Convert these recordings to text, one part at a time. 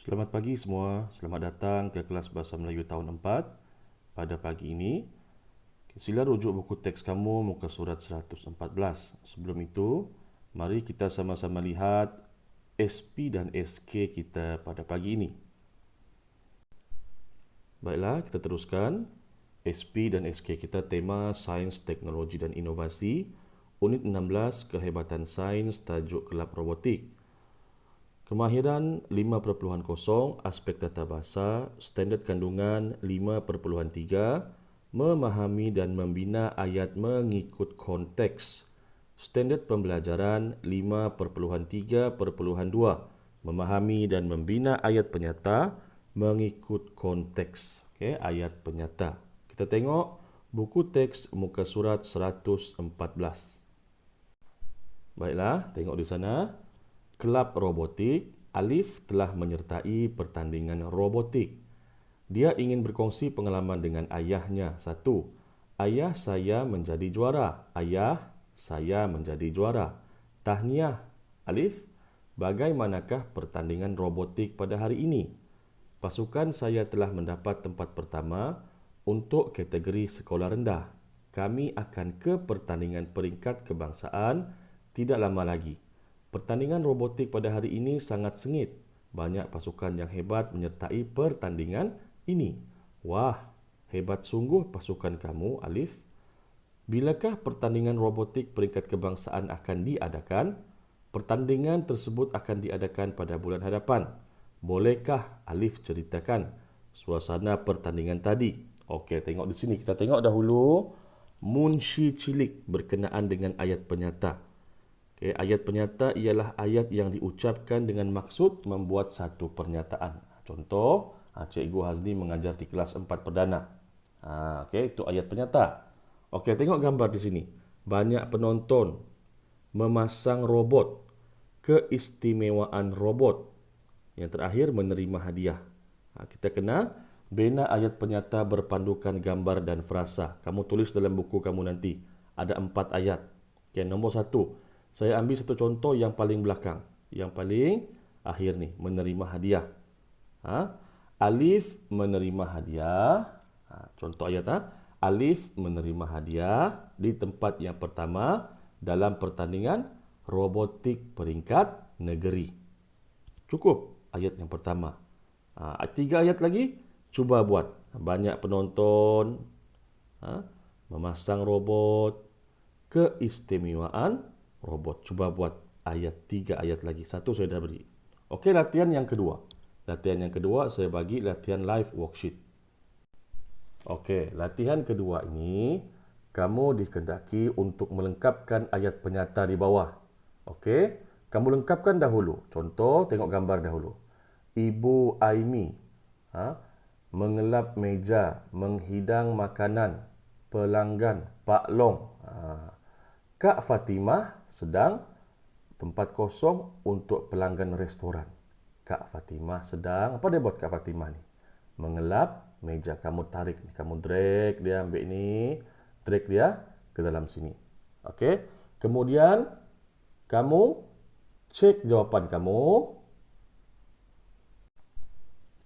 Selamat pagi semua, selamat datang ke kelas Bahasa Melayu tahun 4. Pada pagi ini, sila rujuk buku teks kamu muka surat 114. Sebelum itu, mari kita sama-sama lihat SP dan SK kita pada pagi ini. Baiklah, kita teruskan. SP dan SK kita tema Sains, Teknologi dan Inovasi, Unit 16 Kehebatan Sains, tajuk Kelab Robotik. Kemahiran 5.0, aspek tata bahasa, standard kandungan 5.3, memahami dan membina ayat mengikut konteks. Standard pembelajaran 5.3.2, memahami dan membina ayat penyata mengikut konteks. Okey, ayat penyata. Kita tengok buku teks muka surat 114. Baiklah, tengok di sana. Kelab robotik, Alif telah menyertai pertandingan robotik. Dia ingin berkongsi pengalaman dengan ayahnya. 1. Ayah saya menjadi juara. Ayah saya menjadi juara. Tahniah, Alif. Bagaimanakah pertandingan robotik pada hari ini? Pasukan saya telah mendapat tempat pertama untuk kategori sekolah rendah. Kami akan ke pertandingan peringkat kebangsaan tidak lama lagi. Pertandingan robotik pada hari ini sangat sengit. Banyak pasukan yang hebat menyertai pertandingan ini. Wah, hebat sungguh pasukan kamu, Alif. Bilakah pertandingan robotik peringkat kebangsaan akan diadakan? Pertandingan tersebut akan diadakan pada bulan hadapan. Bolehkah Alif ceritakan suasana pertandingan tadi? Okey, tengok di sini. Kita tengok dahulu munshi cilik berkenaan dengan ayat penyata. Okay, ayat penyata ialah ayat yang diucapkan dengan maksud membuat satu pernyataan. Contoh, Cikgu Hazli mengajar di kelas 4 perdana. Okey, itu ayat penyata. Okey, tengok gambar di sini. Banyak penonton memasang robot, keistimewaan robot. Yang terakhir, menerima hadiah. Kita kena bina ayat penyata berpandukan gambar dan frasa. Kamu tulis dalam buku kamu nanti. Ada 4 ayat. Okay, nombor 1. Saya ambil satu contoh yang paling belakang. Yang paling akhir ni, menerima hadiah. Alif menerima hadiah. Contoh ayat. Alif menerima hadiah di tempat yang pertama dalam pertandingan robotik peringkat negeri. Cukup ayat yang pertama. 3 ayat lagi, cuba buat. Banyak penonton, memasang robot, keistimewaan robot. Cuba buat 3 ayat lagi. 1 saya dah beri. Okey, latihan yang kedua. Latihan yang kedua saya bagi latihan live worksheet. Okey, latihan kedua ini kamu dikehendaki untuk melengkapkan ayat penyata di bawah. Okey, kamu lengkapkan dahulu. Contoh, tengok gambar dahulu. Ibu Aimi mengelap meja, menghidang makanan, pelanggan, Pak Long. Kak Fatimah sedang tempat kosong untuk pelanggan restoran. Kak Fatimah sedang, apa dia buat Kak Fatimah ni? Mengelap meja. Kamu tarik, kamu drag dia, ambil ni, drag dia ke dalam sini. Okey. Kemudian kamu cek jawapan kamu.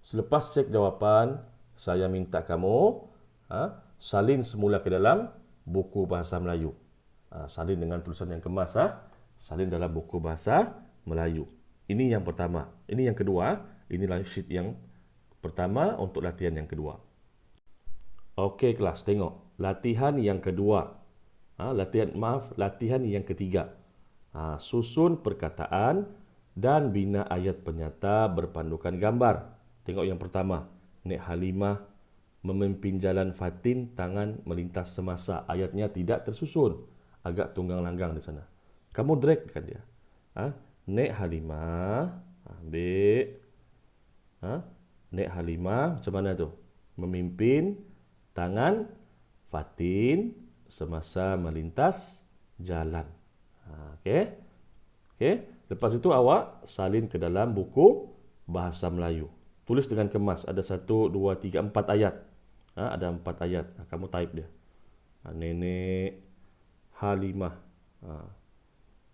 Selepas cek jawapan, saya minta kamu salin semula ke dalam buku bahasa Melayu. Salin dengan tulisan yang kemas. Salin dalam buku bahasa Melayu. Ini yang pertama. Ini yang kedua. Ini live sheet yang pertama untuk latihan yang kedua. Okey kelas, tengok. Latihan yang kedua. Latihan yang ketiga. Susun perkataan dan bina ayat penyata berpandukan gambar. Tengok yang pertama. Nek Halimah memimpin jalan Fatin, tangan melintas semasa. Ayatnya tidak tersusun. Agak tunggang langgang di sana. Kamu dragkan dia. Nek Halimah, ambil. Nek Halimah, macam mana tu? Memimpin tangan Fatin semasa melintas jalan. Okey? Okey? Lepas itu awak salin ke dalam buku bahasa Melayu. Tulis dengan kemas. Ada 1, 2, 3, 4 ayat. Ada 4 ayat. Kamu type dia. Nenek Halimah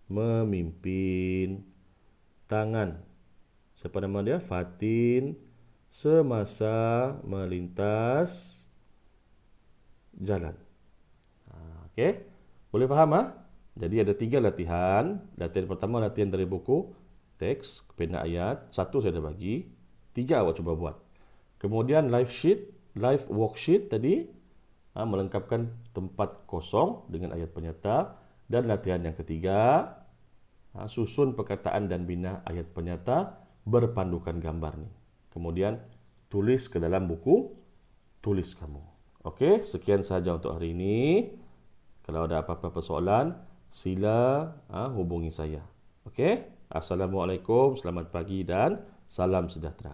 memimpin tangan Siapa nama dia? Fatin semasa melintas jalan. Okey, boleh faham ah? Jadi ada 3 latihan. Latihan pertama latihan dari buku, teks, pena ayat. 1 saya dah bagi. 3 awak cuba buat. Kemudian live worksheet tadi, melengkapkan tempat kosong dengan ayat penyata. Dan latihan yang ketiga, susun perkataan dan bina ayat penyata berpandukan gambar ni. Kemudian tulis ke dalam buku tulis kamu. Okey, sekian sahaja untuk hari ini. Kalau ada apa-apa persoalan, sila hubungi saya. Okey, Assalamualaikum, selamat pagi dan salam sejahtera.